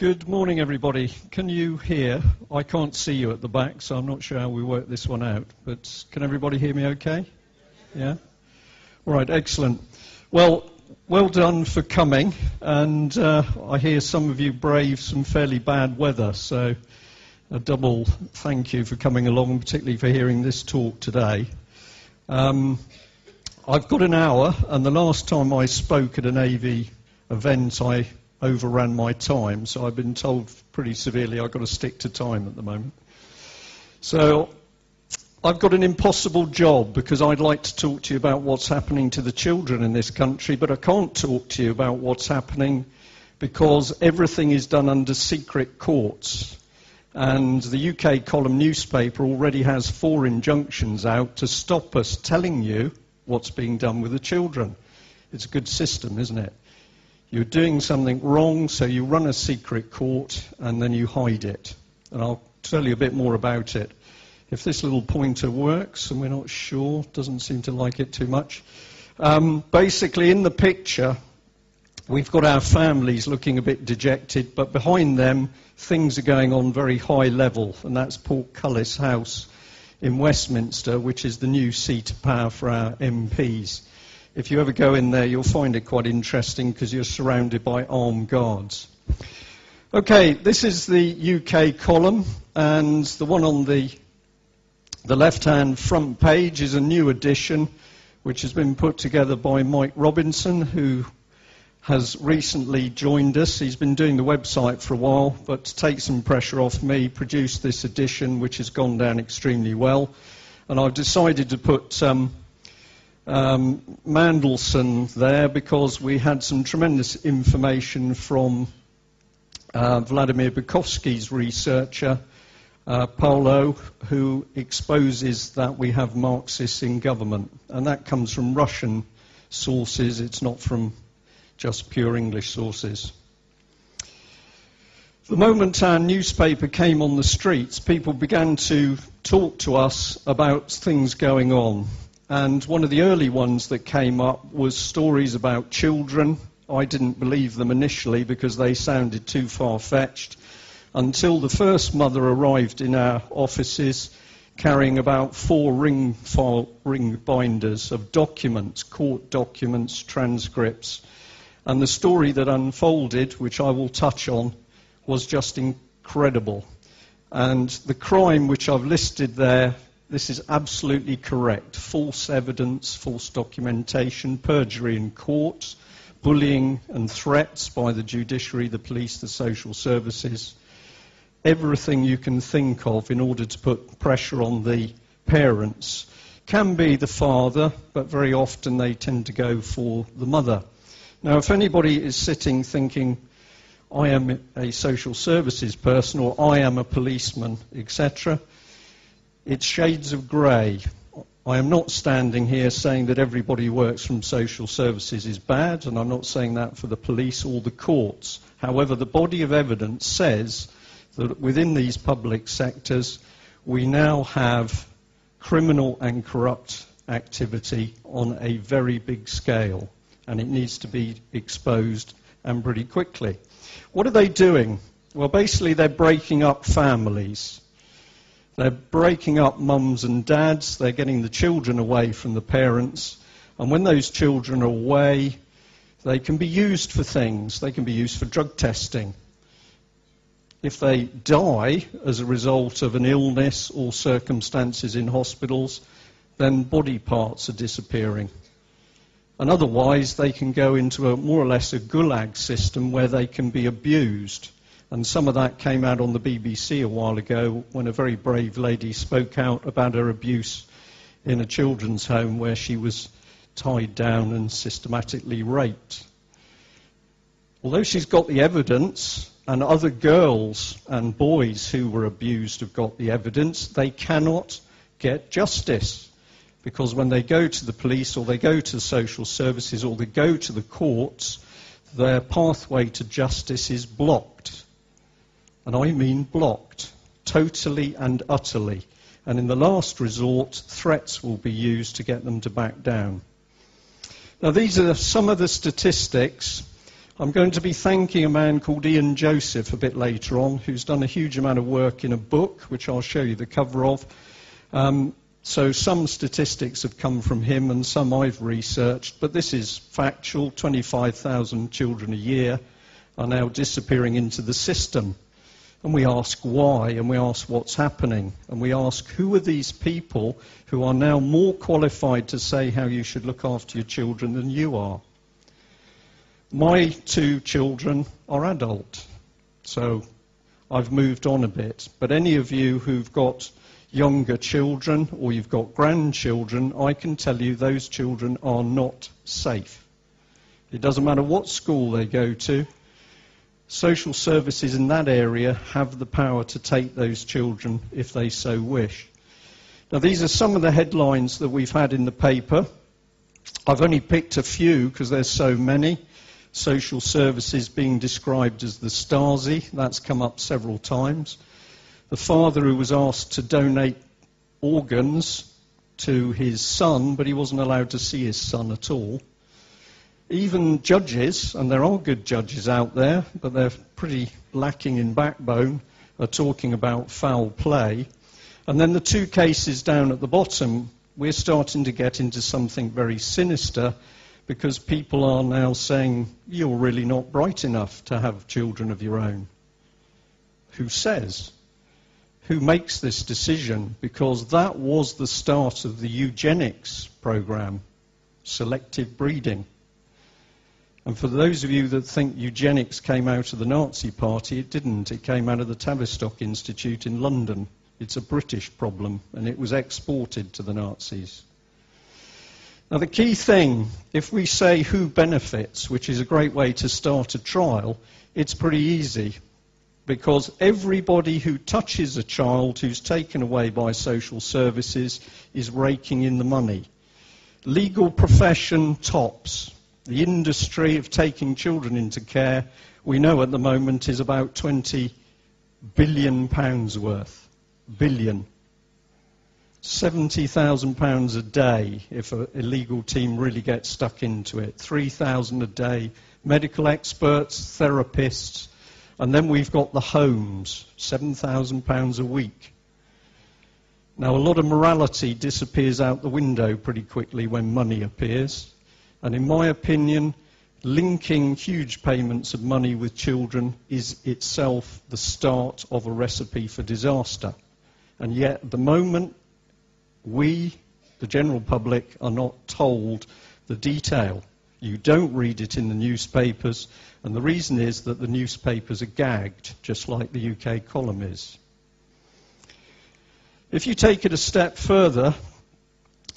Good morning, everybody. Can you hear? I can't see you at the back, so I'm not sure how we work this one out. But can everybody hear me okay? Yeah? All right, excellent. Well done for coming. And I hear some of you brave some fairly bad weather, so a double thank you for coming along, particularly for hearing this talk today. I've got an hour, and the last time I spoke at an AV event, I overran my time, so I've been told pretty severely I've got to stick to time at the moment. So I've got an impossible job because I'd like to talk to you about what's happening to the children in this country, but I can't talk to you about what's happening because everything is done under secret courts. And the UK column newspaper already has 4 injunctions out to stop us telling you what's being done with the children. It's a good system, isn't it? You're doing something wrong, so you run a secret court and then you hide it. And I'll tell you a bit more about it. If this little pointer works, and we're not sure, doesn't seem to like it too much. Basically, in the picture, we've got our families looking a bit dejected, but behind them, things are going on very high level, and that's Portcullis House in Westminster, which is the new seat of power for our MPs. If you ever go in there, you'll find it quite interesting because you're surrounded by armed guards. Okay, this is the UK column, and the one on the left-hand front page is a new edition, which has been put together by Mike Robinson, who has recently joined us. He's been doing the website for a while, but to take some pressure off me, produced this edition, which has gone down extremely well. And I've decided to put Mandelson there because we had some tremendous information from Vladimir Bukovsky's researcher, Paulo, who exposes that we have Marxists in government. And that comes from Russian sources, it's not from just pure English sources. The moment our newspaper came on the streets, people began to talk to us about things going on. And one of the early ones that came up was stories about children. I didn't believe them initially because they sounded too far-fetched, until the first mother arrived in our offices carrying about 4 ring binders of documents, court documents, transcripts. And the story that unfolded, which I will touch on, was just incredible. And the crime which I've listed there, this is absolutely correct. False evidence, false documentation, perjury in court, bullying and threats by the judiciary, the police, the social services. Everything you can think of in order to put pressure on the parents. Can be the father, but very often they tend to go for the mother. Now, if anybody is sitting thinking, I am a social services person or I am a policeman, etc., it's shades of grey. I am not standing here saying that everybody who works from social services is bad, and I'm not saying that for the police or the courts. However, the body of evidence says that within these public sectors, we now have criminal and corrupt activity on a very big scale, and it needs to be exposed and pretty quickly. What are they doing? Well, basically, they're breaking up families. They're breaking up mums and dads. They're getting the children away from the parents. And when those children are away, they can be used for things. They can be used for drug testing. If they die as a result of an illness or circumstances in hospitals, then body parts are disappearing. And otherwise, they can go into a more or less a gulag system where they can be abused. And some of that came out on the BBC a while ago when a very brave lady spoke out about her abuse in a children's home where she was tied down and systematically raped. Although she's got the evidence, and other girls and boys who were abused have got the evidence, they cannot get justice. Because when they go to the police or they go to social services or they go to the courts, their pathway to justice is blocked. And I mean blocked, totally and utterly. And in the last resort, threats will be used to get them to back down. Now, these are some of the statistics. I'm going to be thanking a man called Ian Joseph a bit later on, who's done a huge amount of work in a book, which I'll show you the cover of. So some statistics have come from him and some I've researched, but this is factual. 25,000 children a year are now disappearing into the system. And we ask why, and we ask what's happening, and we ask who are these people who are now more qualified to say how you should look after your children than you are. My 2 children are adult, so I've moved on a bit. But any of you who've got younger children or you've got grandchildren, I can tell you those children are not safe. It doesn't matter what school they go to. Social services in that area have the power to take those children if they so wish. Now, these are some of the headlines that we've had in the paper. I've only picked a few because there's so many. Social services being described as the Stasi. That's come up several times. The father who was asked to donate organs to his son, but he wasn't allowed to see his son at all. Even judges, and there are good judges out there, but they're pretty lacking in backbone, are talking about foul play. And then the 2 cases down at the bottom, we're starting to get into something very sinister, because people are now saying, you're really not bright enough to have children of your own. Who says? Who makes this decision? Because that was the start of the eugenics program, selective breeding. And for those of you that think eugenics came out of the Nazi Party, it didn't. It came out of the Tavistock Institute in London. It's a British problem, and it was exported to the Nazis. Now, the key thing, if we say who benefits, which is a great way to start a trial, it's pretty easy. Because everybody who touches a child who's taken away by social services is raking in the money. Legal profession tops. The industry of taking children into care, we know at the moment, is about £20 billion worth. Billion. £70,000 a day if an illegal team really gets stuck into it. £3,000 a day. Medical experts, therapists. And then we've got the homes, £7,000 a week. Now, a lot of morality disappears out the window pretty quickly when money appears. And in my opinion, linking huge payments of money with children is itself the start of a recipe for disaster. And yet, at the moment, we, the general public, are not told the detail. You don't read it in the newspapers, and the reason is that the newspapers are gagged, just like the UK column is. If you take it a step further,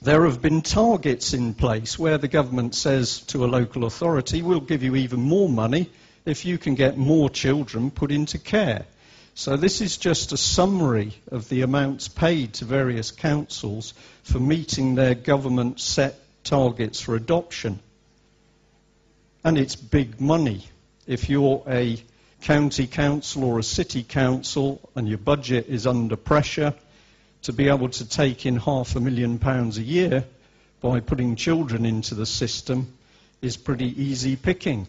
there have been targets in place where the government says to a local authority, we'll give you even more money if you can get more children put into care. So this is just a summary of the amounts paid to various councils for meeting their government set targets for adoption. And it's big money. If you're a county council or a city council and your budget is under pressure, to be able to take in £500,000 a year by putting children into the system is pretty easy picking.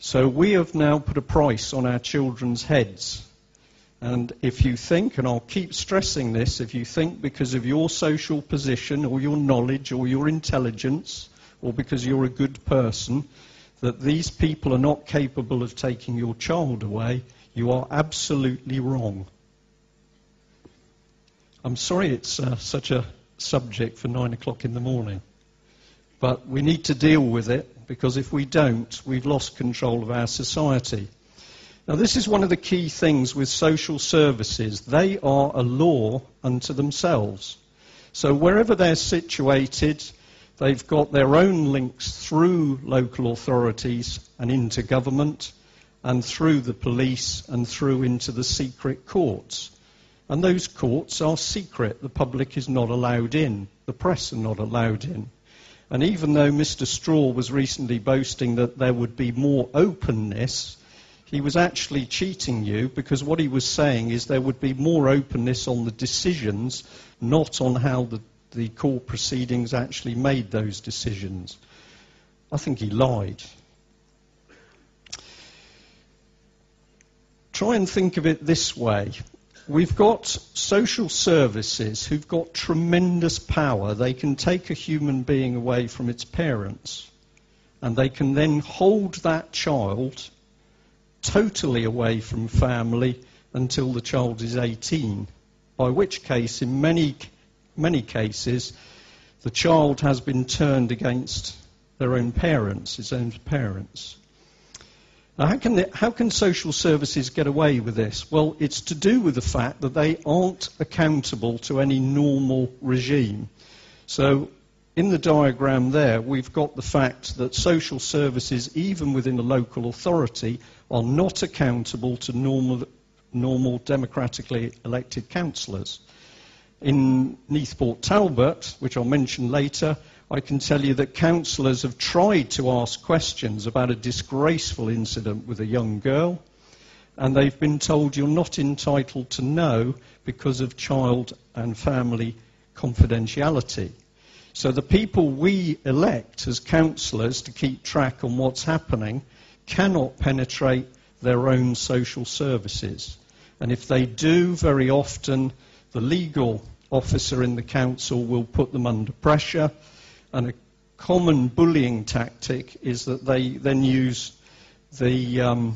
So we have now put a price on our children's heads. And if you think, and I'll keep stressing this, if you think because of your social position or your knowledge or your intelligence or because you're a good person that these people are not capable of taking your child away, you are absolutely wrong. I'm sorry it's such a subject for 9 o'clock in the morning. But we need to deal with it, because if we don't, we've lost control of our society. Now, this is one of the key things with social services. They are a law unto themselves. So wherever they're situated, they've got their own links through local authorities and into government, and through the police and through into the secret courts. And those courts are secret. The public is not allowed in. The press are not allowed in. And even though Mr. Straw was recently boasting that there would be more openness, he was actually cheating you, because what he was saying is there would be more openness on the decisions, not on how the court proceedings actually made those decisions. I think he lied. try and think of it this way. We've got social services who've got tremendous power. They can take a human being away from its parents, and they can then hold that child totally away from family until the child is 18, by which case, in many cases, the child has been turned against their own parents, his own parents. Now, how can social services get away with this? Well, it's to do with the fact that they aren't accountable to any normal regime. So, in the diagram there, we've got the fact that social services, even within a local authority, are not accountable to normal democratically elected councillors. In Neathport Talbot, which I'll mention later, I can tell you that councillors have tried to ask questions about a disgraceful incident with a young girl, and they've been told you're not entitled to know because of child and family confidentiality. So the people we elect as councillors to keep track on what's happening cannot penetrate their own social services. And if they do, very often the legal officer in the council will put them under pressure. And a common bullying tactic is that they then use the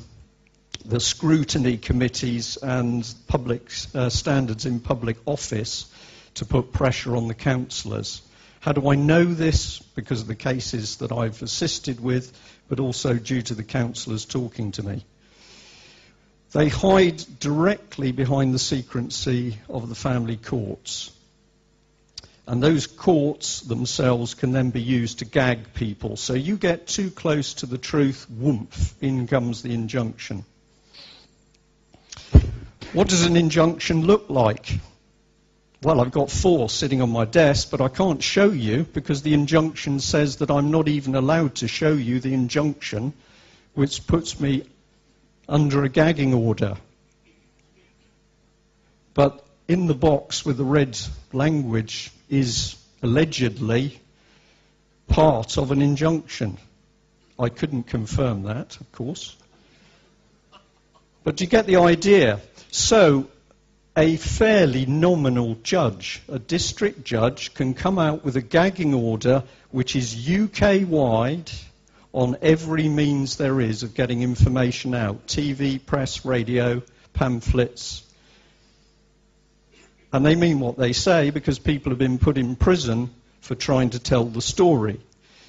scrutiny committees and public standards in public office to put pressure on the councillors. How do I know this? Because of the cases that I've assisted with, but also due to the councillors talking to me. They hide directly behind the secrecy of the family courts. And those courts themselves can then be used to gag people. So you get too close to the truth, whoomph, in comes the injunction. What does an injunction look like? Well, I've got 4 sitting on my desk, but I can't show you because the injunction says that I'm not even allowed to show you the injunction, which puts me under a gagging order. But in the box with the red language is allegedly part of an injunction. I couldn't confirm that, of course. But you get the idea. So, a fairly nominal judge, a district judge, can come out with a gagging order which is UK-wide on every means there is of getting information out. TV, press, radio, pamphlets. And they mean what they say because people have been put in prison for trying to tell the story.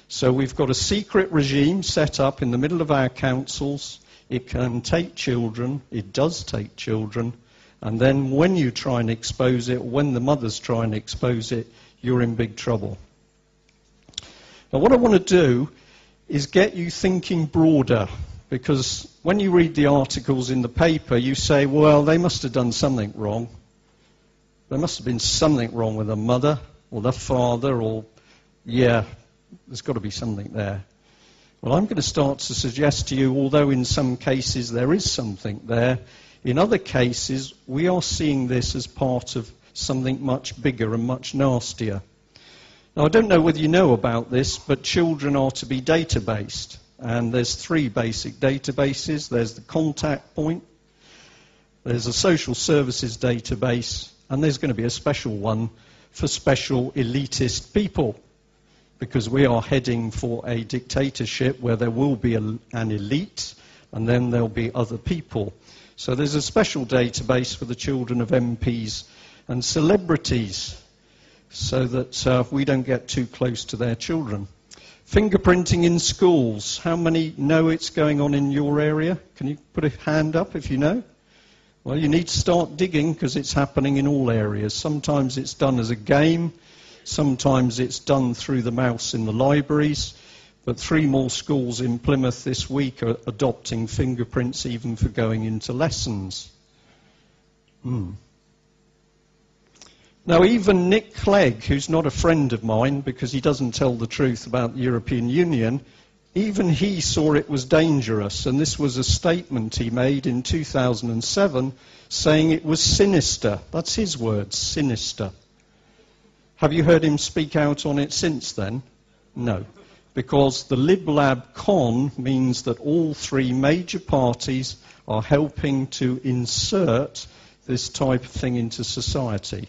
So we've got a secret regime set up in the middle of our councils. It can take children. It does take children. And then when you try and expose it, when the mothers try and expose it, you're in big trouble. Now what I want to do is get you thinking broader, because when you read the articles in the paper, you say, well, they must have done something wrong. There must have been something wrong with the mother or the father, or, yeah, there's got to be something there. Well, I'm going to start to suggest to you, although in some cases there is something there, in other cases we are seeing this as part of something much bigger and much nastier. Now, I don't know whether you know about this, but children are to be data-based. And there's 3 basic databases. There's the contact point, there's a social services database, and there's going to be a special one for special elitist people, because we are heading for a dictatorship where there will be an elite, and then there'll be other people. So there's a special database for the children of MPs and celebrities, so that we don't get too close to their children. Fingerprinting in schools. How many know it's going on in your area? Can you put a hand up if you know? Well, you need to start digging because it's happening in all areas. Sometimes it's done as a game. Sometimes it's done through the mouse in the libraries. But 3 more schools in Plymouth this week are adopting fingerprints even for going into lessons. Now, even Nick Clegg, who's not a friend of mine because he doesn't tell the truth about the European Union, even he saw it was dangerous. And this was a statement he made in 2007 saying it was sinister. That's his words, sinister. Have you heard him speak out on it since then? No. Because the Lib Lab Con means that all 3 major parties are helping to insert this type of thing into society.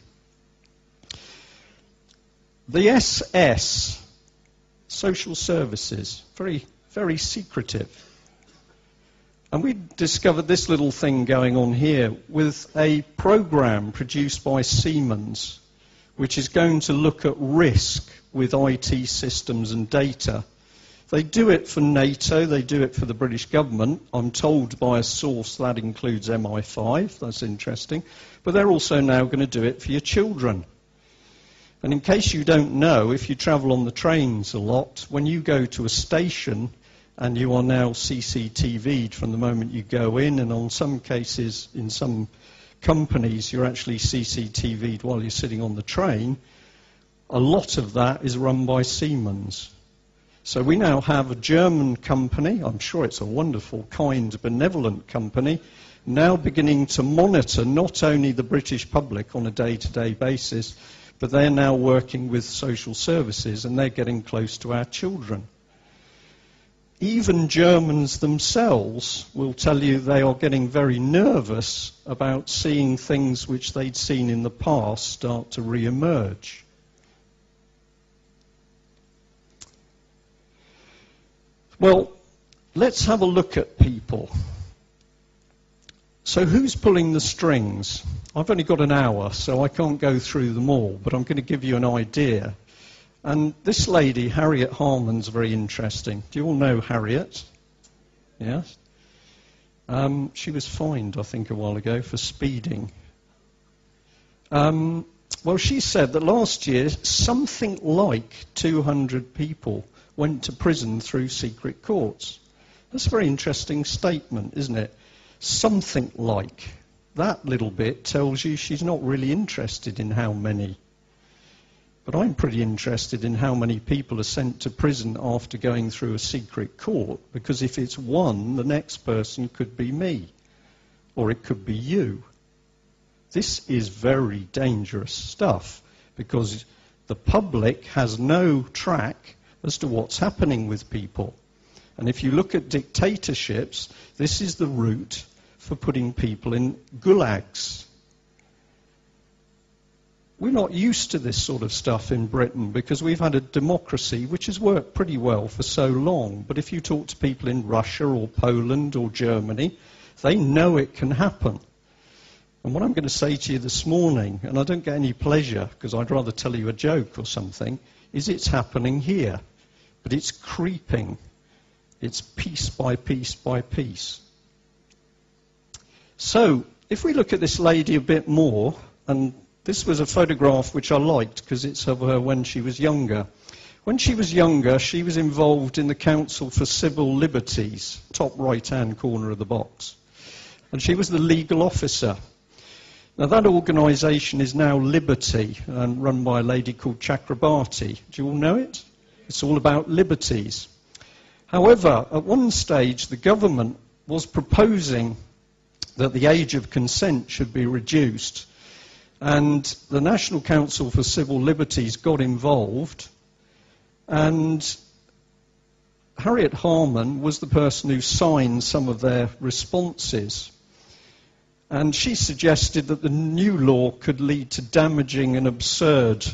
The SS, social services, very, very secretive. And we discovered this little thing going on here with a program produced by Siemens, which is going to look at risk with IT systems and data. They do it for NATO, they do it for the British government. I'm told by a source that includes MI5, that's interesting. But they're also now going to do it for your children. And in case you don't know, if you travel on the trains a lot, when you go to a station and you are now CCTV'd from the moment you go in, and on some cases, in some companies, you're actually CCTV'd while you're sitting on the train, a lot of that is run by Siemens. So we now have a German company, I'm sure it's a wonderful, kind, benevolent company, now beginning to monitor not only the British public on a day-to-day basis, but they're now working with social services and they're getting close to our children. Even Germans themselves will tell you they are getting very nervous about seeing things which they'd seen in the past start to re-emerge. Well, let's have a look at people. So who's pulling the strings? I've only got an hour, so I can't go through them all, but I'm going to give you an idea. And this lady, Harriet Harman's very interesting. Do you all know Harriet? Yes? She was fined, I think, a while ago for speeding. Well, she said that last year, something like 200 people went to prison through secret courts. That's a very interesting statement, isn't it? Something like. That little bit tells you she's not really interested in how many. But I'm pretty interested in how many people are sent to prison after going through a secret court, because if it's one, the next person could be me, or it could be you. This is very dangerous stuff, because the public has no track as to what's happening with people. And if you look at dictatorships, this is the route for putting people in gulags. We're not used to this sort of stuff in Britain because we've had a democracy which has worked pretty well for so long. But if you talk to people in Russia or Poland or Germany, they know it can happen. And what I'm going to say to you this morning, and I don't get any pleasure because I'd rather tell you a joke or something, is it's happening here. But it's creeping. It's piece by piece by piece. So, if we look at this lady a bit more, and this was a photograph which I liked because it's of her when she was younger. When she was younger, she was involved in the Council for Civil Liberties, top right-hand corner of the box. And she was the legal officer. Now, that organisation is now Liberty, and run by a lady called Chakrabarti. Do you all know it? It's all about liberties. However, at one stage, the government was proposing that the age of consent should be reduced. And the National Council for Civil Liberties got involved. And Harriet Harman was the person who signed some of their responses. And she suggested that the new law could lead to damaging and absurd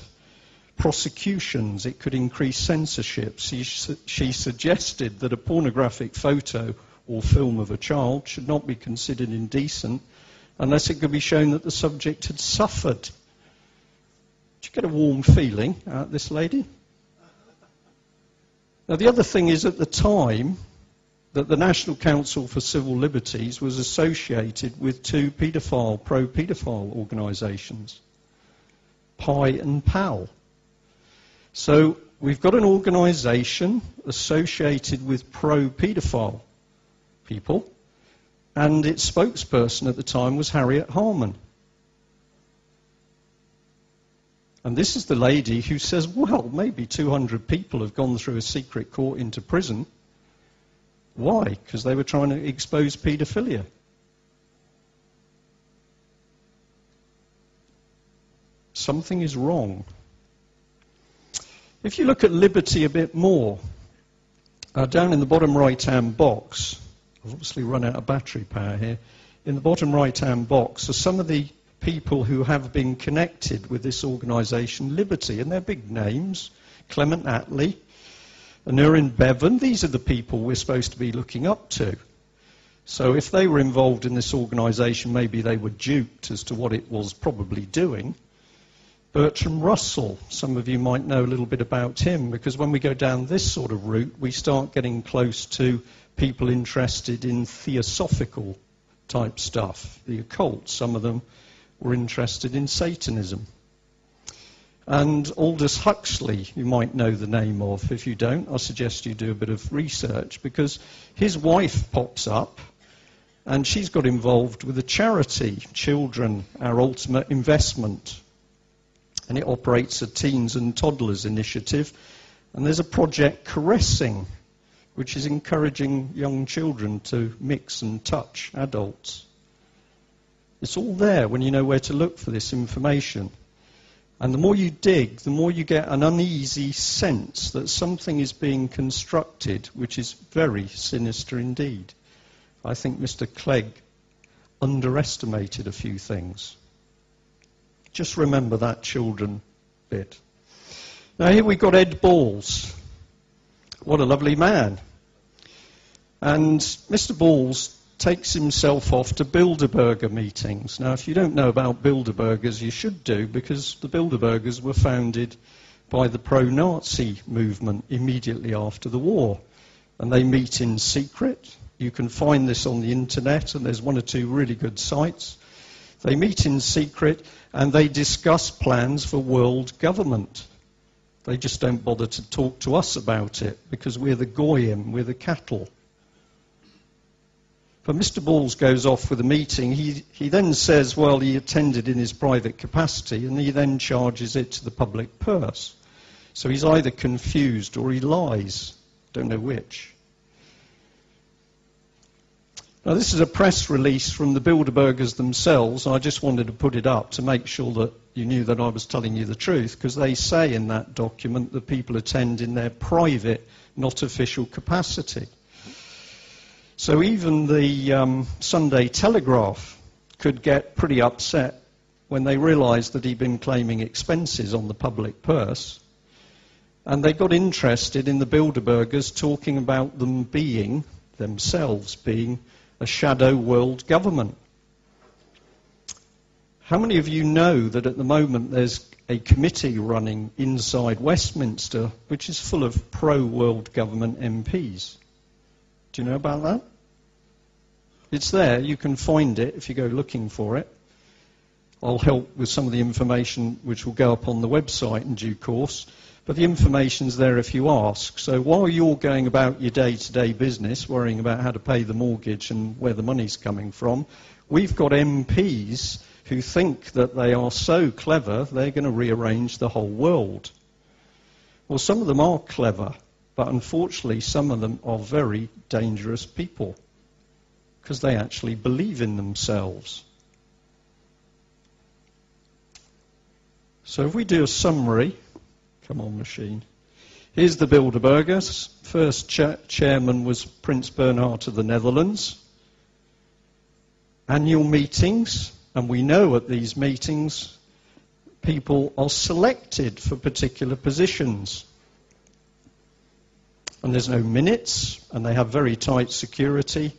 prosecutions. It could increase censorship. She suggested that a pornographic photo or film of a child should not be considered indecent unless it could be shown that the subject had suffered. Did you get a warm feeling out this lady? Now, the other thing is, at the time, that the National Council for Civil Liberties was associated with two pro-paedophile organisations, Pi and Pal. So we've got an organisation associated with pro-paedophile people, and its spokesperson at the time was Harriet Harman. And this is the lady who says, well, maybe 200 people have gone through a secret court into prison. Why? Because they were trying to expose paedophilia. Something is wrong. If you look at liberty a bit more, down in the bottom right-hand box, I've obviously run out of battery power here. In the bottom right-hand box are some of the people who have been connected with this organisation, Liberty, and they're big names. Clement Attlee, Aneurin Bevan, these are the people we're supposed to be looking up to. So if they were involved in this organisation, maybe they were duped as to what it was probably doing. Bertrand Russell, some of you might know a little bit about him, because when we go down this sort of route, we start getting close to people interested in theosophical type stuff, the occult. Some of them were interested in Satanism. And Aldous Huxley, you might know the name of. If you don't, I suggest you do a bit of research, because his wife pops up, and she's got involved with a charity, Children, Our Ultimate Investment. And it operates a teens and toddlers initiative. And there's a project, Caressing, which is encouraging young children to mix and touch adults. It's all there when you know where to look for this information. And the more you dig, the more you get an uneasy sense that something is being constructed which is very sinister indeed. I think Mr. Clegg underestimated a few things. Just remember that children bit. Now here we've got Ed Balls. What a lovely man. And Mr. Balls takes himself off to Bilderberger meetings. Now if you don't know about Bilderbergers, you should do, because the Bilderbergers were founded by the pro-Nazi movement immediately after the war. And they meet in secret. You can find this on the internet, and there's one or two really good sites. They meet in secret, and they discuss plans for world government. They just don't bother to talk to us about it, because we're the goyim, we're the cattle. But Mr. Balls goes off with a meeting. He then says, well, he attended in his private capacity, and he then charges it to the public purse. So he's either confused or he lies. Don't know which. Now, this is a press release from the Bilderbergers themselves. I just wanted to put it up to make sure that you knew that I was telling you the truth, because they say in that document that people attend in their private, not official capacity. So even the Sunday Telegraph could get pretty upset when they realised that he'd been claiming expenses on the public purse. And they got interested in the Bilderbergers talking about themselves being a shadow world government. How many of you know that at the moment there's a committee running inside Westminster which is full of pro-world government MPs? Do you know about that? It's there. You can find it if you go looking for it. I'll help with some of the information which will go up on the website in due course. But the information's there if you ask. So while you're going about your day-to-day business, worrying about how to pay the mortgage and where the money's coming from, we've got MPs who think that they are so clever, they're going to rearrange the whole world. Well, some of them are clever, but unfortunately some of them are very dangerous people, because they actually believe in themselves. So if we do a summary, come on machine, here's the Bilderbergers. First chairman was Prince Bernhard of the Netherlands. Annual meetings, and we know at these meetings people are selected for particular positions. And there's no minutes, and they have very tight security.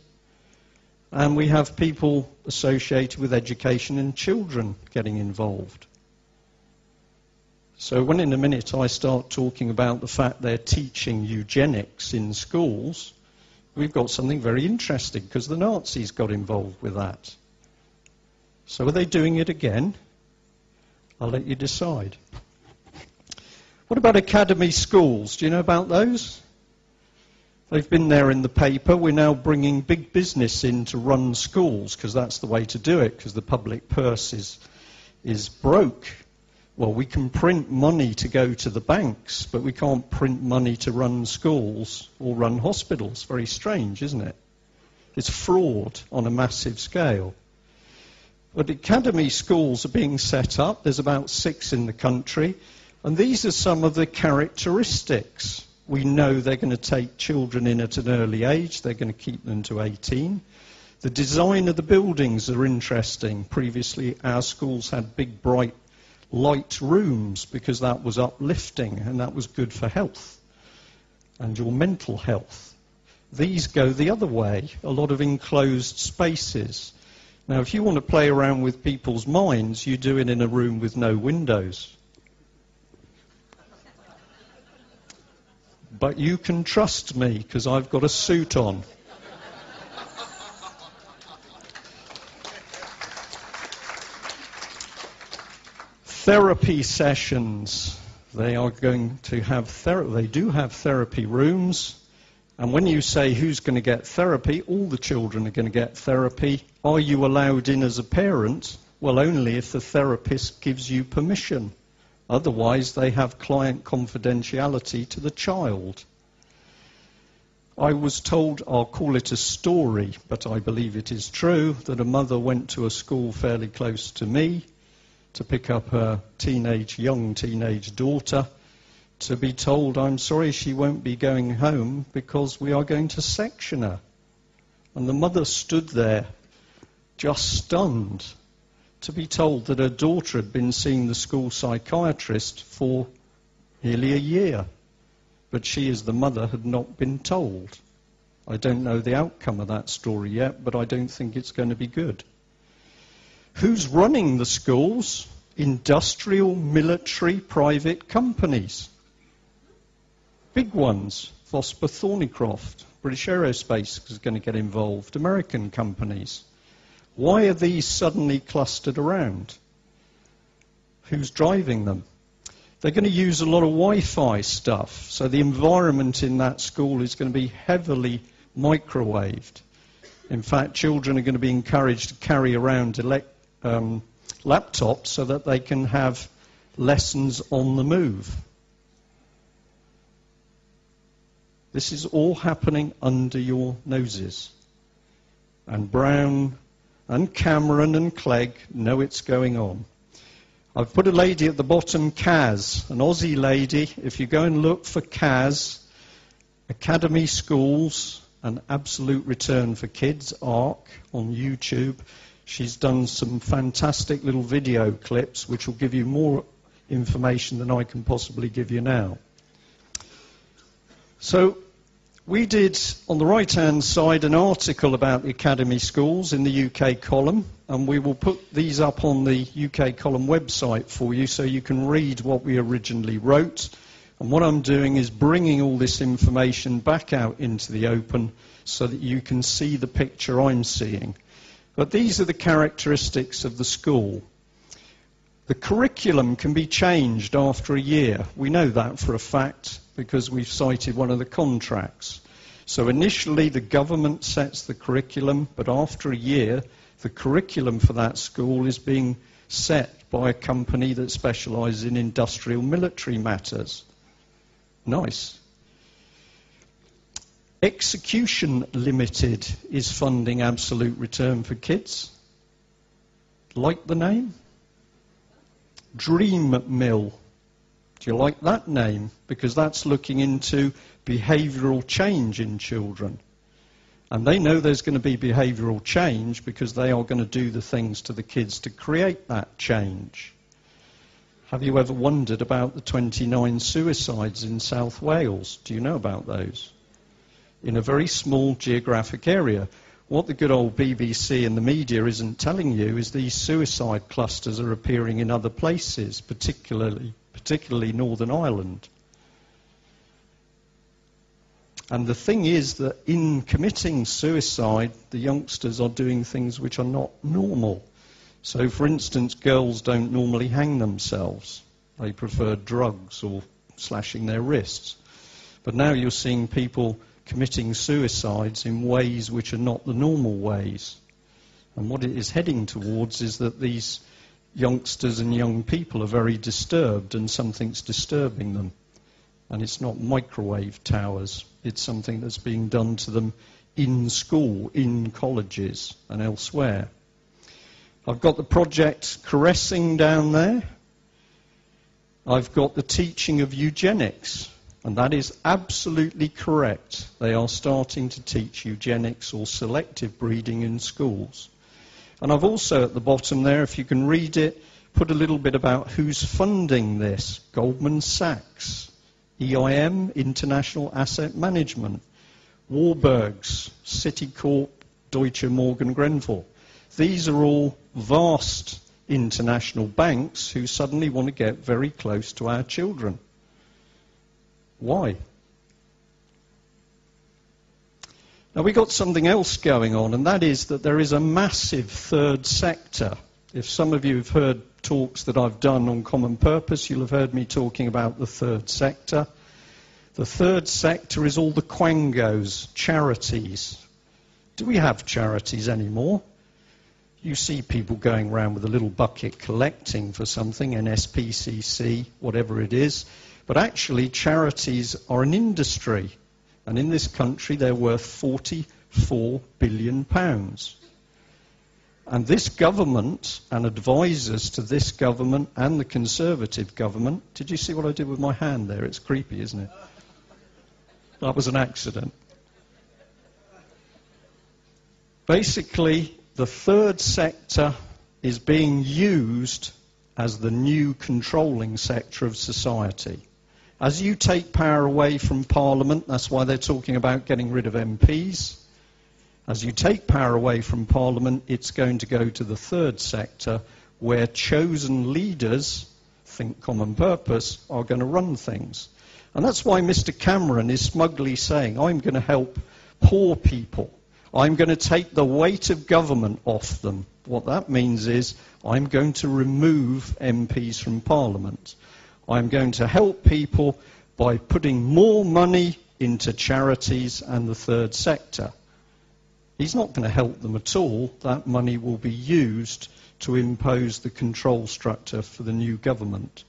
And we have people associated with education and children getting involved. So when in a minute I start talking about the fact they're teaching eugenics in schools, we've got something very interesting, because the Nazis got involved with that. So are they doing it again? I'll let you decide. What about academy schools? Do you know about those? They've been there in the paper. We're now bringing big business in to run schools, because that's the way to do it, because the public purse is broke. Well, we can print money to go to the banks, but we can't print money to run schools or run hospitals. Very strange, isn't it? It's fraud on a massive scale. But academy schools are being set up. There's about 6 in the country. And these are some of the characteristics We know they're going to take children in at an early age. They're going to keep them to 18. The design of the buildings are interesting. Previously, our schools had big, bright, light rooms because that was uplifting and that was good for health and your mental health. These go the other way, a lot of enclosed spaces. Now, if you want to play around with people's minds, you do it in a room with no windows. But you can trust me because I've got a suit on. Therapy sessions. They are going to have they do have therapy rooms. And when you say who's going to get therapy, all the children are going to get therapy. Are you allowed in as a parent? Well, only if the therapist gives you permission. Otherwise, they have client confidentiality to the child. I was told, I'll call it a story, but I believe it is true, that a mother went to a school fairly close to me to pick up her young teenage daughter, to be told, I'm sorry, she won't be going home because we are going to section her. And the mother stood there, just stunned, to be told that her daughter had been seeing the school psychiatrist for nearly a year. But she, as the mother, had not been told. I don't know the outcome of that story yet, but I don't think it's going to be good. Who's running the schools? Industrial, military, private companies. Big ones. Vosper Thornycroft, British Aerospace is going to get involved. American companies. Why are these suddenly clustered around? Who's driving them? They're going to use a lot of Wi-Fi stuff, so the environment in that school is going to be heavily microwaved. In fact, children are going to be encouraged to carry around laptops so that they can have lessons on the move. This is all happening under your noses. And Brown and Cameron and Clegg know it's going on. I've put a lady at the bottom, Kaz, an Aussie lady. If you go and look for Kaz, Academy Schools, an Absolute Return for Kids, ARC, on YouTube. She's done some fantastic little video clips which will give you more information than I can possibly give you now. So we did, on the right-hand side, an article about the Academy Schools in the UK column, and we will put these up on the UK column website for you so you can read what we originally wrote. And what I'm doing is bringing all this information back out into the open so that you can see the picture I'm seeing. But these are the characteristics of the school. The curriculum can be changed after a year. We know that for a fact because we've cited one of the contracts. So initially the government sets the curriculum, but after a year the curriculum for that school is being set by a company that specialises in industrial military matters. Nice. Execution Limited is funding Absolute Return for Kids. Like the name? Dream Mill. Do you like that name? Because that's looking into behavioural change in children. And they know there's going to be behavioural change because they are going to do the things to the kids to create that change. Have you ever wondered about the 29 suicides in South Wales? Do you know about those? In a very small geographic area. What the good old BBC and the media isn't telling you is these suicide clusters are appearing in other places, particularly Northern Ireland. And the thing is that in committing suicide, the youngsters are doing things which are not normal. So, for instance, girls don't normally hang themselves. They prefer drugs or slashing their wrists. But now you're seeing people committing suicides in ways which are not the normal ways. And what it is heading towards is that these youngsters and young people are very disturbed and something's disturbing them. And it's not microwave towers. It's something that's being done to them in school, in colleges and elsewhere. I've got the project Caressing down there. I've got the teaching of eugenics. And that is absolutely correct. They are starting to teach eugenics or selective breeding in schools. And I've also at the bottom there, if you can read it, put a little bit about who's funding this. Goldman Sachs, EIM, International Asset Management, Warburgs, Citicorp, Deutsche Morgan Grenfell. These are all vast international banks who suddenly want to get very close to our children. Why? Now we've got something else going on, and that is that there is a massive third sector. If some of you have heard talks that I've done on common purpose, you'll have heard me talking about the third sector. The third sector is all the quangos, charities. Do we have charities anymore? You see people going around with a little bucket collecting for something, NSPCC, whatever it is. But actually, charities are an industry. And in this country, they're worth £44 billion. And this government, and advisors to this government and the Conservative government, did you see what I did with my hand there? It's creepy, isn't it? That was an accident. Basically, the third sector is being used as the new controlling sector of society. As you take power away from Parliament, that's why they're talking about getting rid of MPs. As you take power away from Parliament, it's going to go to the third sector, where chosen leaders, think common purpose, are going to run things. And that's why Mr. Cameron is smugly saying, I'm going to help poor people. I'm going to take the weight of government off them. What that means is, I'm going to remove MPs from Parliament. I'm going to help people by putting more money into charities and the third sector. He's not going to help them at all. That money will be used to impose the control structure for the new government.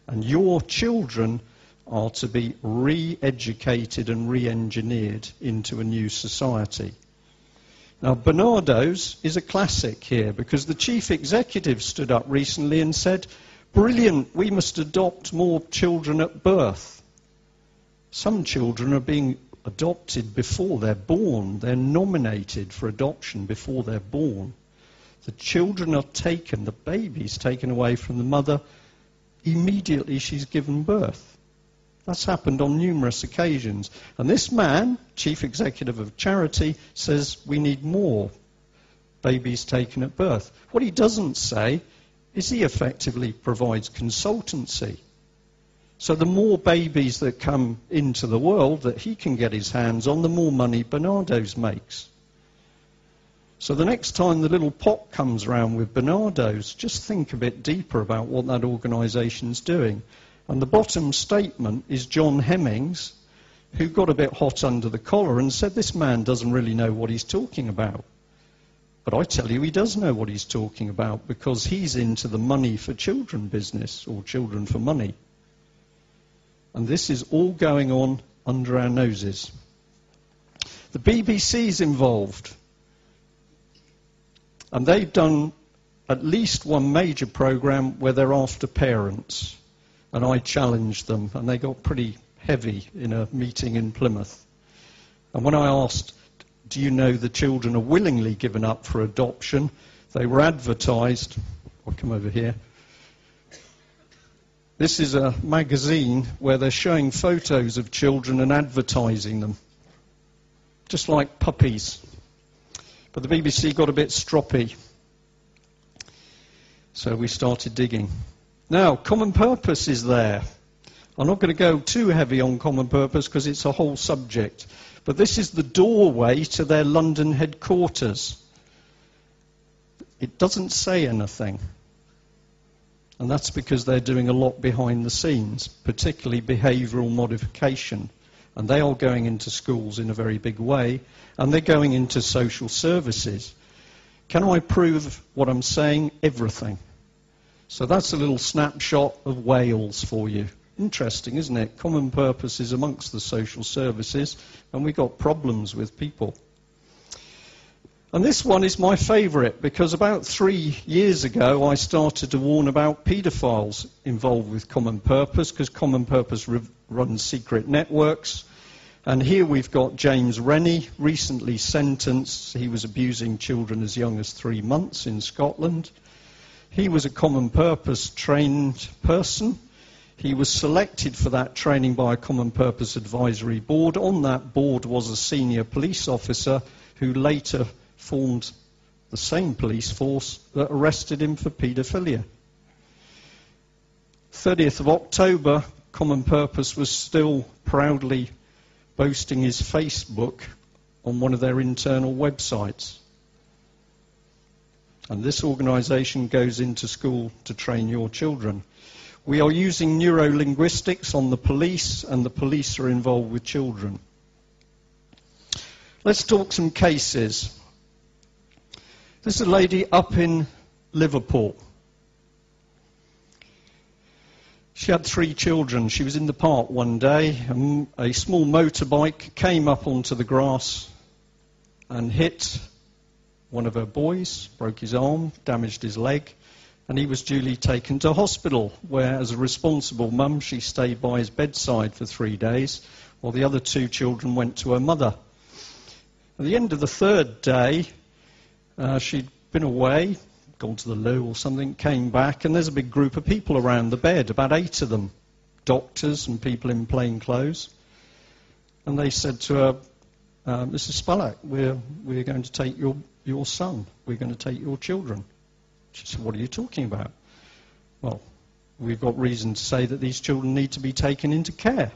And your children are to be re-educated and re-engineered into a new society. Now, Bernardo's is a classic here, because the chief executive stood up recently and said, brilliant, we must adopt more children at birth. Some children are being adopted before they're born. They're nominated for adoption before they're born. The children are taken, the baby's taken away from the mother immediately she's given birth. That's happened on numerous occasions. And this man, chief executive of charity, says we need more babies taken at birth. What he doesn't say is he effectively provides consultancy. So the more babies that come into the world that he can get his hands on, the more money Bernardo's makes. So the next time the little pot comes around with Bernardo's, just think a bit deeper about what that organisation's doing. And the bottom statement is John Hemmings, who got a bit hot under the collar and said this man doesn't really know what he's talking about. But I tell you, he does know what he's talking about, because he's into the money for children business, or children for money. And this is all going on under our noses. The BBC's involved. And they've done at least one major programme where they're after parents. And I challenged them, and they got pretty heavy in a meeting in Plymouth. And when I asked, do you know the children are willingly given up for adoption, they were advertised. I'll come over here. This is a magazine where they're showing photos of children and advertising them, just like puppies. But the BBC got a bit stroppy, so we started digging. Now, common purpose is there. I'm not going to go too heavy on common purpose because it's a whole subject. But this is the doorway to their London headquarters. It doesn't say anything. And that's because they're doing a lot behind the scenes, particularly behavioural modification. And they are going into schools in a very big way, and they're going into social services. Can I prove what I'm saying? Everything. So that's a little snapshot of Wales for you. Interesting, isn't it? Common purpose is amongst the social services, and we've got problems with people. And this one is my favourite because about 3 years ago I started to warn about paedophiles involved with Common Purpose, because Common Purpose runs secret networks. And here we've got James Rennie, recently sentenced. He was abusing children as young as 3 months in Scotland. He was a Common Purpose trained person. He was selected for that training by a Common Purpose advisory board. On that board was a senior police officer who later formed the same police force that arrested him for paedophilia. 30th of October, Common Purpose was still proudly boasting his Facebook on one of their internal websites. And this organisation goes into school to train your children. We are using neurolinguistics on the police, and the police are involved with children. Let's talk some cases. This is a lady up in Liverpool. She had 3 children. She was in the park one day. A small motorbike came up onto the grass and hit one of her boys, broke his arm, damaged his leg, and he was duly taken to hospital, where, as a responsible mum, she stayed by his bedside for 3 days, while the other 2 children went to her mother. At the end of the 3rd day, she'd been away, gone to the loo or something, came back, and there's a big group of people around the bed, about 8 of them, doctors and people in plain clothes. And they said to her, Mrs. Spallach, we're going to take your son, we're going to take your children. She said, what are you talking about? Well, we've got reason to say that these children need to be taken into care.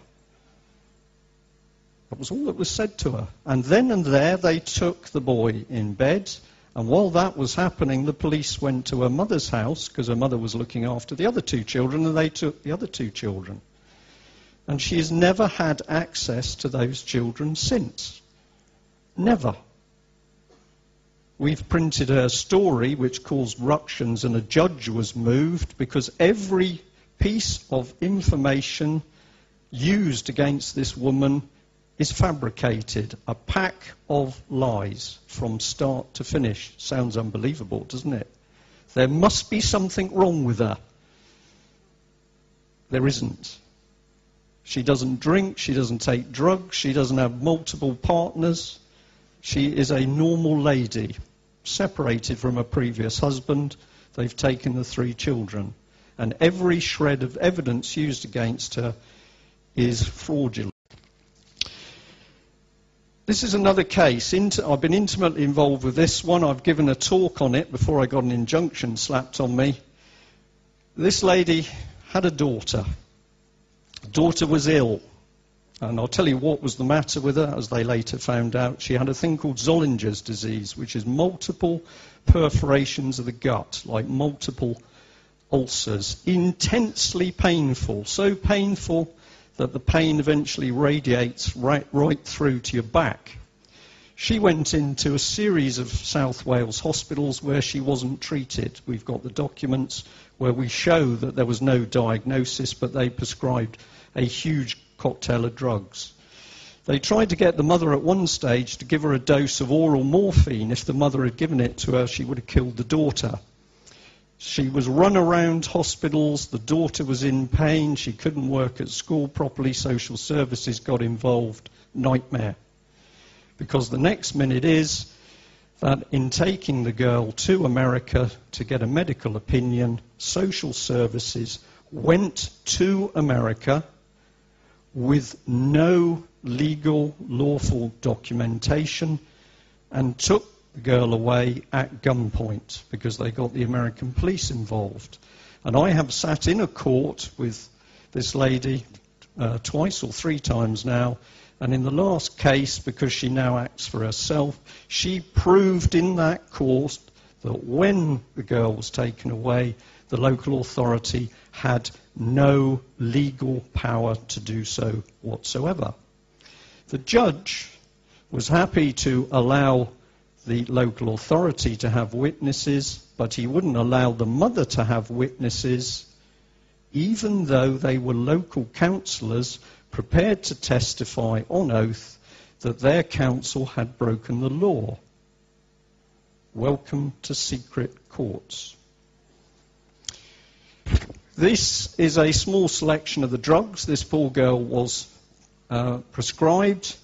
That was all that was said to her. And then and there they took the boy in bed, and while that was happening, the police went to her mother's house, because her mother was looking after the other 2 children, and they took the other 2 children. And she has never had access to those children since. Never. We've printed her story, which caused ructions, and a judge was moved because every piece of information used against this woman is fabricated. A pack of lies from start to finish. Sounds unbelievable, doesn't it? There must be something wrong with her. There isn't. She doesn't drink, she doesn't take drugs, she doesn't have multiple partners. She is a normal lady, separated from her previous husband. They've taken the 3 children. And every shred of evidence used against her is fraudulent. This is another case. I've been intimately involved with this one. I've given a talk on it before I got an injunction slapped on me. This lady had a daughter. The daughter was ill. And I'll tell you what was the matter with her, as they later found out. She had a thing called Zollinger's disease, which is multiple perforations of the gut, like multiple ulcers. Intensely painful. So painful that the pain eventually radiates right through to your back. She went into a series of South Wales hospitals where she wasn't treated. We've got the documents where we show that there was no diagnosis, but they prescribed a huge cocktail of drugs. They tried to get the mother at one stage to give her a dose of oral morphine. If the mother had given it to her, she would have killed the daughter. She was run around hospitals. The daughter was in pain. She couldn't work at school properly. Social services got involved. Nightmare. Because the next minute is that in taking the girl to America to get a medical opinion, social services went to America with no legal, lawful documentation and took the girl away at gunpoint because they got the American police involved. And I have sat in a court with this lady 2 or 3 times now, and in the last case, because she now acts for herself, she proved in that court that when the girl was taken away, the local authority had no legal power to do so whatsoever. The judge was happy to allow the local authority to have witnesses, but he wouldn't allow the mother to have witnesses, even though they were local councillors prepared to testify on oath that their council had broken the law. Welcome to secret courts. This is a small selection of the drugs this poor girl was prescribed,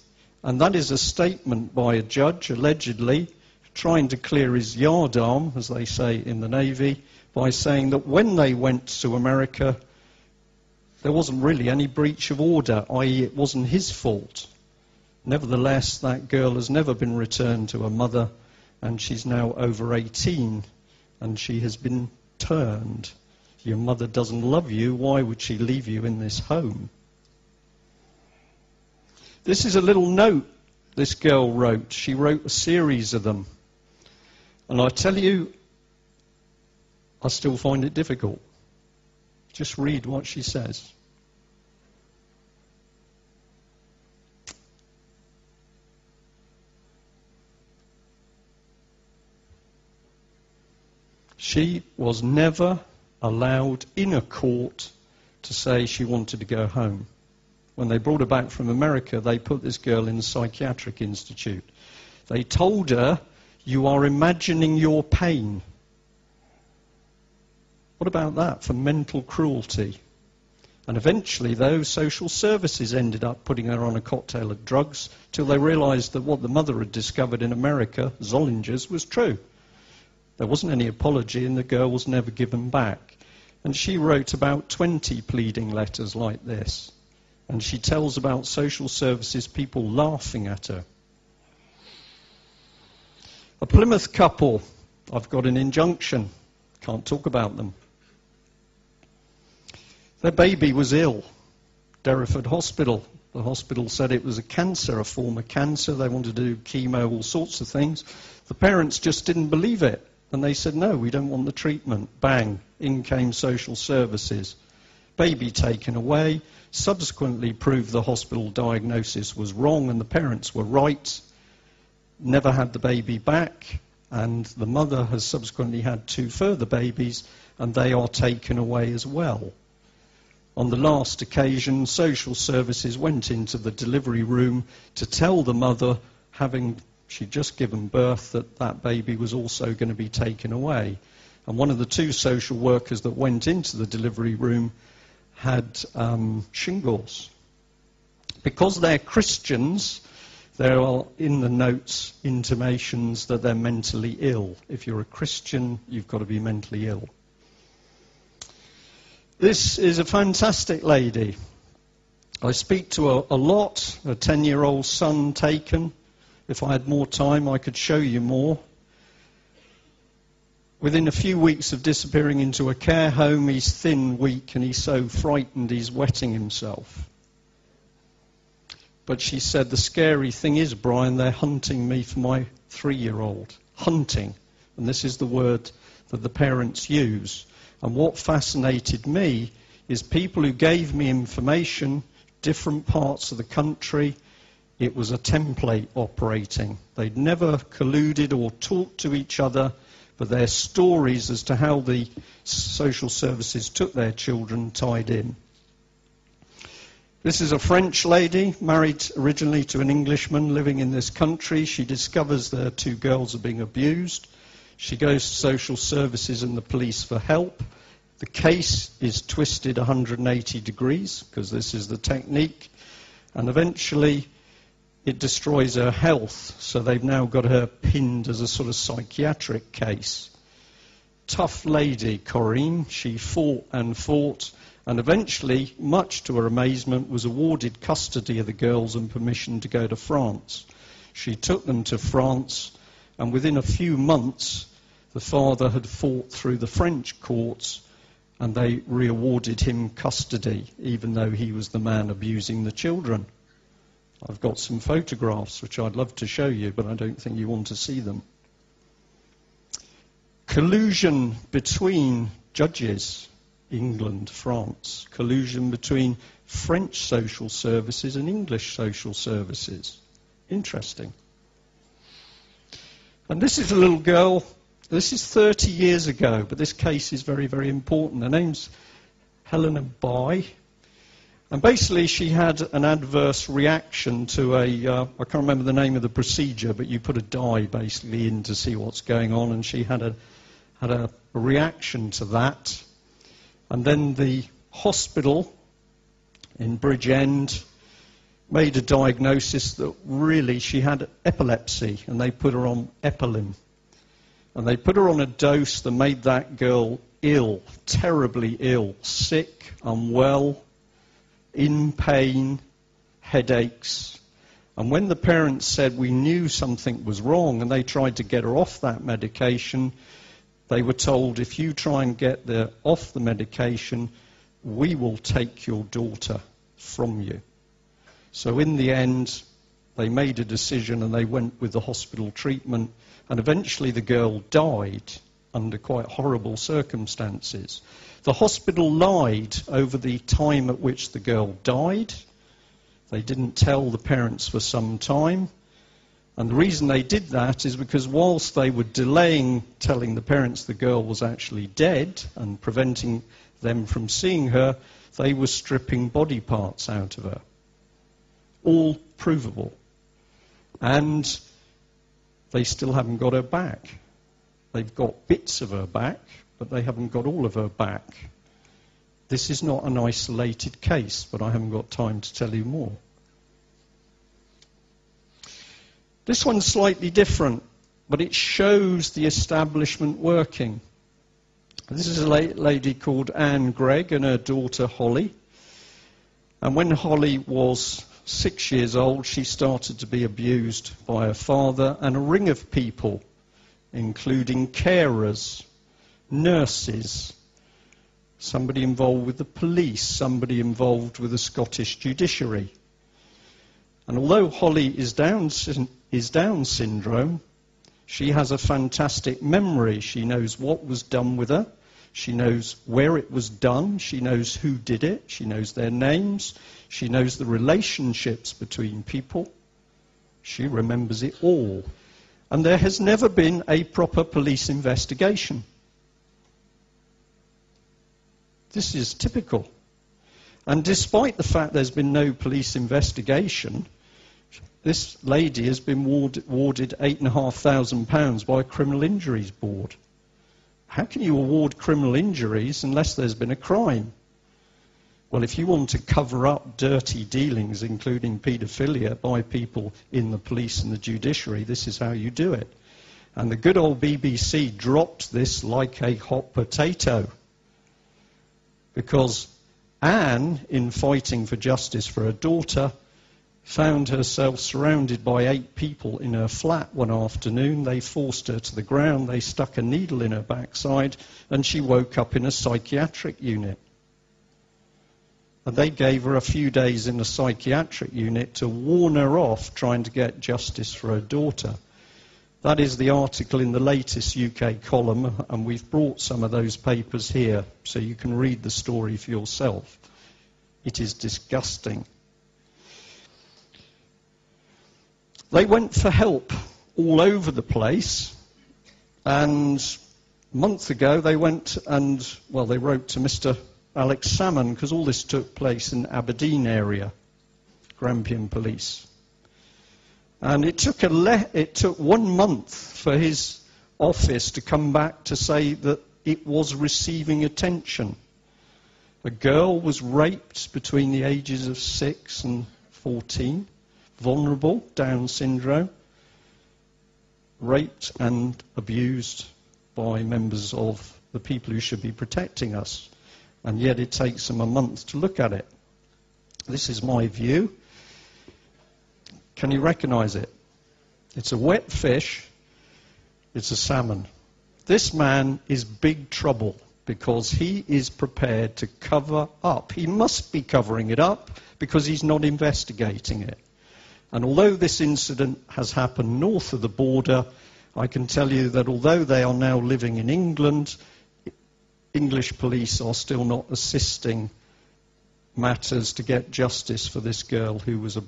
and that is a statement by a judge, allegedly, trying to clear his yardarm, as they say in the Navy, by saying that when they went to America, there wasn't really any breach of order, i.e. it wasn't his fault. Nevertheless, that girl has never been returned to her mother, and she's now over 18, and she has been turned. Your mother doesn't love you, why would she leave you in this home? This is a little note this girl wrote. She wrote a series of them. And I tell you, I still find it difficult. Just read what she says. She was never allowed in a court to say she wanted to go home. When they brought her back from America, they put this girl in a psychiatric institute. They told her, you are imagining your pain. What about that for mental cruelty? And eventually, though, social services ended up putting her on a cocktail of drugs till they realised that what the mother had discovered in America, Zollinger's, was true. There wasn't any apology and the girl was never given back. And she wrote about 20 pleading letters like this. And she tells about social services people laughing at her. A Plymouth couple, I've got an injunction, can't talk about them. Their baby was ill, Derriford Hospital. The hospital said it was a cancer, a form of cancer. They wanted to do chemo, all sorts of things. The parents just didn't believe it. And they said, no, we don't want the treatment. Bang, in came social services. Baby taken away, subsequently proved the hospital diagnosis was wrong and the parents were right. Never had the baby back, and the mother has subsequently had 2 further babies, and they are taken away as well. On the last occasion, social services went into the delivery room to tell the mother, having she'd just given birth, that that baby was also going to be taken away. And one of the 2 social workers that went into the delivery room had shingles. Because they're Christians, there are in the notes intimations that they're mentally ill. If you're a Christian, you've got to be mentally ill. This is a fantastic lady. I speak to her a lot. A 10-year-old son taken. If I had more time, I could show you more. Within a few weeks of disappearing into a care home, he's thin, weak, and he's so frightened he's wetting himself. But she said, the scary thing is, Brian, they're hunting me for my 3-year-old. Hunting. And this is the word that the parents use. And what fascinated me is people who gave me information, different parts of the country. It was a template operating. They'd never colluded or talked to each other, but their stories as to how the social services took their children tied in. This is a French lady, married originally to an Englishman, living in this country. She discovers their 2 girls are being abused. She goes to social services and the police for help. The case is twisted 180 degrees, because this is the technique. And eventually it destroys her health, so they've now got her pinned as a sort of psychiatric case. Tough lady, Corinne. She fought, and eventually, much to her amazement, was awarded custody of the girls and permission to go to France. She took them to France, and within a few months, the father had fought through the French courts, and they re-awarded him custody, even though he was the man abusing the children. I've got some photographs which I'd love to show you, but I don't think you want to see them. Collusion between judges, England, France. Collusion between French social services and English social services. Interesting. And this is a little girl. This is 30 years ago, but this case is very, very important. Her name's Helena Bai. And basically she had an adverse reaction to I can't remember the name of the procedure, but you put a dye basically in to see what's going on, and she had a reaction to that. And then the hospital in Bridgend made a diagnosis that really she had epilepsy, and they put her on Epilin. And they put her on a dose that made that girl ill, terribly ill, sick, unwell, in pain, headaches. And when the parents said we knew something was wrong and they tried to get her off that medication, they were told, if you try and get her off the medication, we will take your daughter from you. So in the end, they made a decision and they went with the hospital treatment, and eventually the girl died under quite horrible circumstances. The hospital lied over the time at which the girl died. They didn't tell the parents for some time. And the reason they did that is because whilst they were delaying telling the parents the girl was actually dead and preventing them from seeing her, they were stripping body parts out of her. All provable. And they still haven't got her back. They've got bits of her back, but they haven't got all of her back. This is not an isolated case, but I haven't got time to tell you more. This one's slightly different, but it shows the establishment working. This is a lady called Anne Gregg and her daughter Holly. And when Holly was 6 years old, she started to be abused by her father and a ring of people, including carers, nurses, somebody involved with the police, somebody involved with the Scottish judiciary. And although Holly is Down syndrome, she has a fantastic memory. She knows what was done with her. She knows where it was done. She knows who did it. She knows their names. She knows the relationships between people. She remembers it all. And there has never been a proper police investigation. This is typical. And despite the fact there's been no police investigation, this lady has been awarded £8,500 by a criminal injuries board. How can you award criminal injuries unless there's been a crime? Well, if you want to cover up dirty dealings, including paedophilia, by people in the police and the judiciary, this is how you do it. And the good old BBC dropped this like a hot potato. Because Anne, in fighting for justice for her daughter, found herself surrounded by 8 people in her flat one afternoon. They forced her to the ground, they stuck a needle in her backside, and she woke up in a psychiatric unit. And they gave her a few days in a psychiatric unit to warn her off trying to get justice for her daughter. That is the article in the latest UK column, and we've brought some of those papers here so you can read the story for yourself. It is disgusting. They went for help all over the place, and a month ago they went and, well, they wrote to Mr. Alex Salmon, because all this took place in Aberdeen area, Grampian Police. And it took 1 month for his office to come back to say that it was receiving attention. A girl was raped between the ages of 6 and 14, vulnerable, Down syndrome, raped and abused by members of the people who should be protecting us. And yet it takes them a month to look at it. This is my view. Can you recognise it? It's a wet fish. It's a salmon. This man is big trouble because he is prepared to cover up. He must be covering it up because he's not investigating it. And although this incident has happened north of the border, I can tell you that although they are now living in England, English police are still not assisting matters to get justice for this girl who was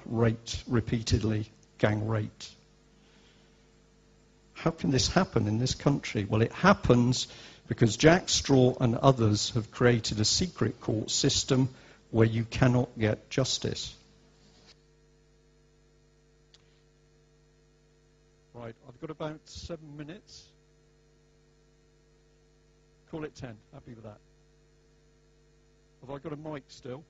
raped repeatedly, gang raped. How can this happen in this country? Well, it happens because Jack Straw and others have created a secret court system where you cannot get justice. Right, I've got about 7 minutes. Call it 10. Happy with that. Have I got a mic still?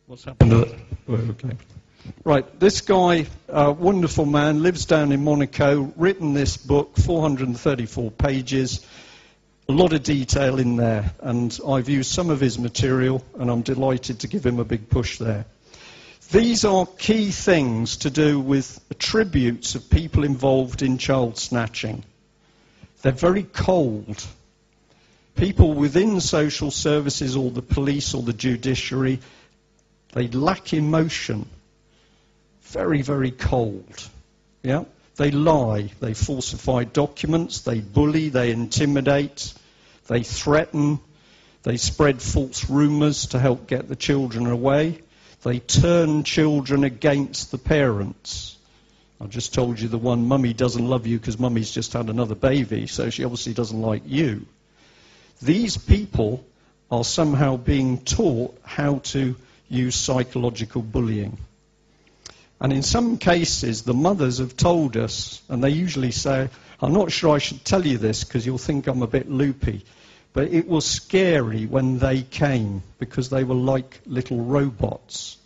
What's happened to it? Oh, okay. Right, this guy, wonderful man, lives down in Monaco, written this book, 434 pages, a lot of detail in there, and I've used some of his material, and I'm delighted to give him a big push there. These are key things to do with attributes of people involved in child snatching. They're very cold. People within social services or the police or the judiciary, they lack emotion. Very, very cold. Yeah? They lie, they falsify documents, they bully, they intimidate, they threaten, they spread false rumours to help get the children away. They turn children against the parents. I just told you the one, mummy doesn't love you because mummy's just had another baby, so she obviously doesn't like you. These people are somehow being taught how to use psychological bullying. And in some cases, the mothers have told us, and they usually say, I'm not sure I should tell you this because you'll think I'm a bit loopy, but it was scary when they came because they were like little robots.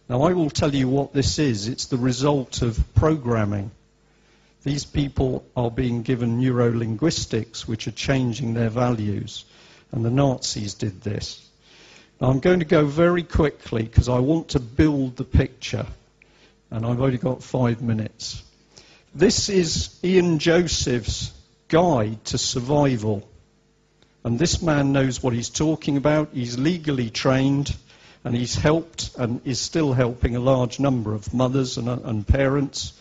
Now, I will tell you what this is. It's the result of programming. These people are being given neurolinguistics, which are changing their values. And the Nazis did this. Now, I'm going to go very quickly because I want to build the picture. And I've only got 5 minutes. This is Ian Joseph's guide to survival. And this man knows what he's talking about. He's legally trained. And he's helped and is still helping a large number of mothers and parents.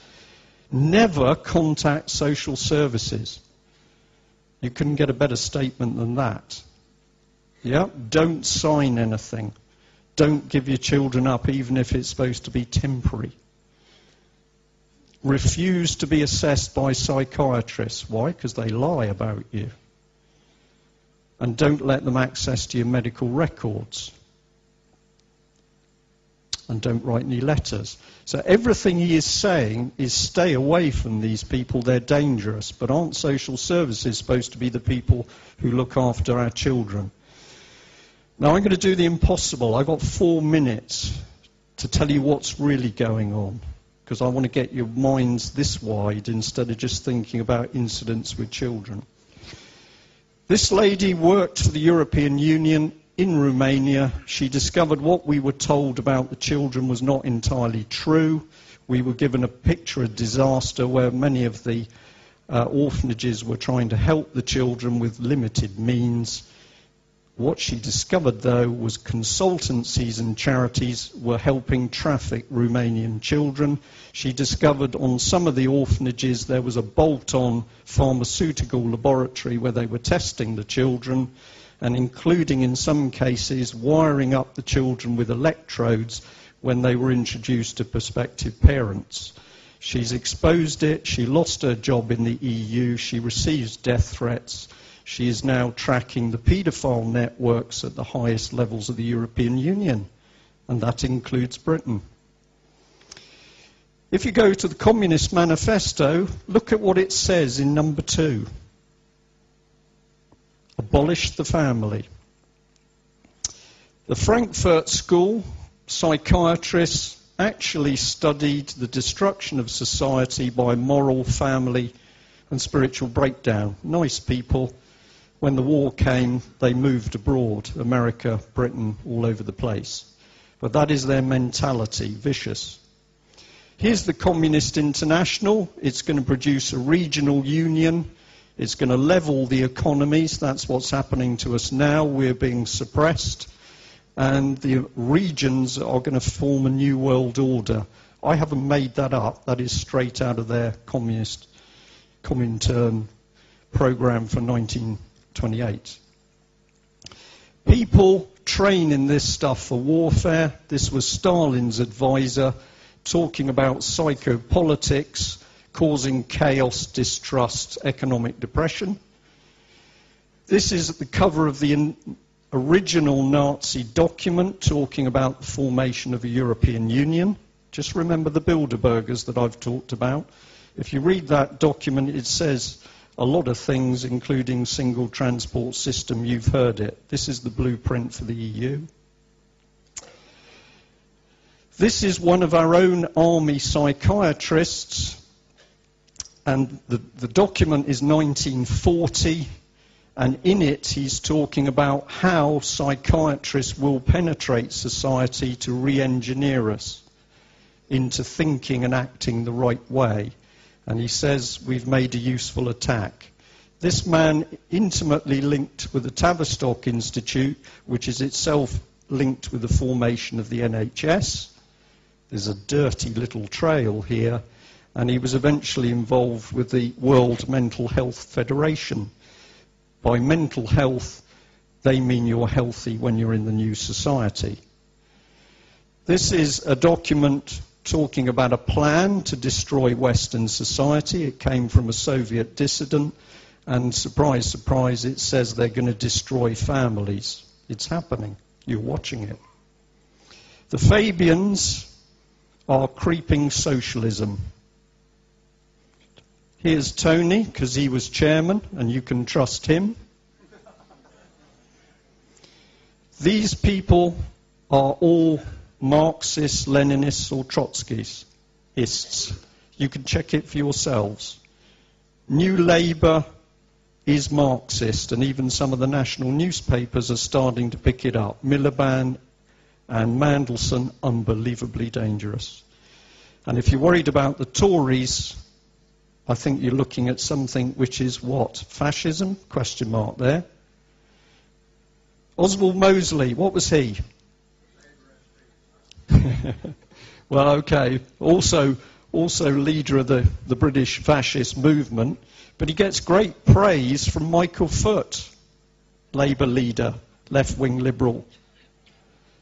Never contact social services. You couldn't get a better statement than that. Yeah? Don't sign anything. Don't give your children up, even if it's supposed to be temporary. Refuse to be assessed by psychiatrists. Why? Because they lie about you. And don't let them access to your medical records. And don't write any letters. So everything he is saying is stay away from these people, they're dangerous. But aren't social services supposed to be the people who look after our children? Now I'm going to do the impossible. I've got 4 minutes to tell you what's really going on. Because I want to get your minds this wide instead of just thinking about incidents with children. This lady worked for the European Union in Romania. She discovered what we were told about the children was not entirely true. We were given a picture of disaster where many of the orphanages were trying to help the children with limited means. What she discovered, though, was consultancies and charities were helping traffic Romanian children. She discovered on some of the orphanages there was a bolt-on pharmaceutical laboratory where they were testing the children, and including in some cases wiring up the children with electrodes when they were introduced to prospective parents. She's exposed it. She lost her job in the EU. She receives death threats. She is now tracking the paedophile networks at the highest levels of the European Union, and that includes Britain. If you go to the Communist Manifesto, look at what it says in number 2. Abolish the family. The Frankfurt School psychiatrists actually studied the destruction of society by moral, family, and spiritual breakdown. Nice people. When the war came, they moved abroad, America, Britain, all over the place. But that is their mentality, vicious. Here's the Communist International. It's going to produce a regional union. It's going to level the economies. That's what's happening to us now. We're being suppressed. And the regions are going to form a new world order. I haven't made that up. That is straight out of their Comintern program for 1928. People train in this stuff for warfare. This was Stalin's advisor talking about psychopolitics, causing chaos, distrust, economic depression. This is at the cover of the original Nazi document talking about the formation of a European Union. Just remember the Bilderbergers that I've talked about. If you read that document, it says a lot of things, including single transport system. You've heard it. This is the blueprint for the EU. This is one of our own army psychiatrists, and the document is 1940, and in it he's talking about how psychiatrists will penetrate society to re-engineer us into thinking and acting the right way. And he says we've made a useful attack. This man intimately linked with the Tavistock Institute, which is itself linked with the formation of the NHS. There's a dirty little trail here, and he was eventually involved with the World Mental Health Federation. By mental health, they mean you're healthy when you're in the new society. This is a document talking about a plan to destroy Western society. It came from a Soviet dissident, and surprise, surprise, it says they're going to destroy families. It's happening. You're watching it. The Fabians are creeping socialism. Here's Tony, because he was chairman, and you can trust him. These people are all Marxists, Leninists, or Trotskyists. You can check it for yourselves. New Labour is Marxist, and even some of the national newspapers are starting to pick it up. Miliband and Mandelson, unbelievably dangerous. And if you're worried about the Tories, I think you're looking at something which is what? Fascism? Question mark there. Oswald Mosley, what was he? Well, okay. Also leader of the British fascist movement, but he gets great praise from Michael Foot, Labour leader, left-wing liberal.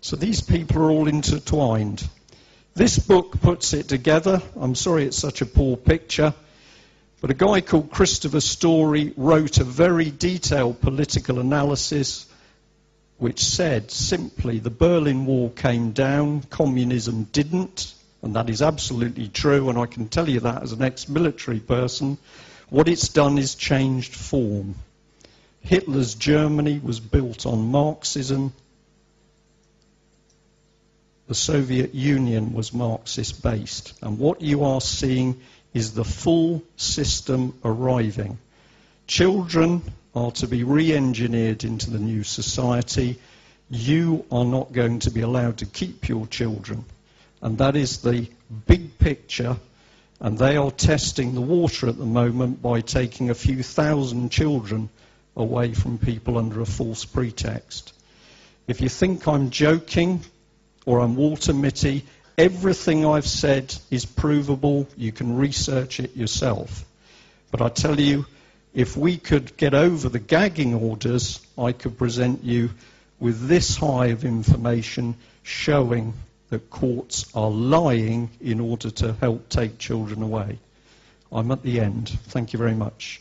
So these people are all intertwined. This book puts it together. I'm sorry it's such a poor picture, but a guy called Christopher Story wrote a very detailed political analysis which said simply the Berlin Wall came down, communism didn't, and that is absolutely true, and I can tell you that as an ex-military person. What it's done is changed form. Hitler's Germany was built on Marxism. The Soviet Union was Marxist-based, and what you are seeing is the full system arriving. Children are to be re-engineered into the new society. You are not going to be allowed to keep your children. And that is the big picture, and they are testing the water at the moment by taking a few thousand children away from people under a false pretext. If you think I'm joking or I'm Walter Mitty, everything I've said is provable. You can research it yourself. But I tell you, if we could get over the gagging orders, I could present you with this high of information showing that courts are lying in order to help take children away. I'm at the end. Thank you very much.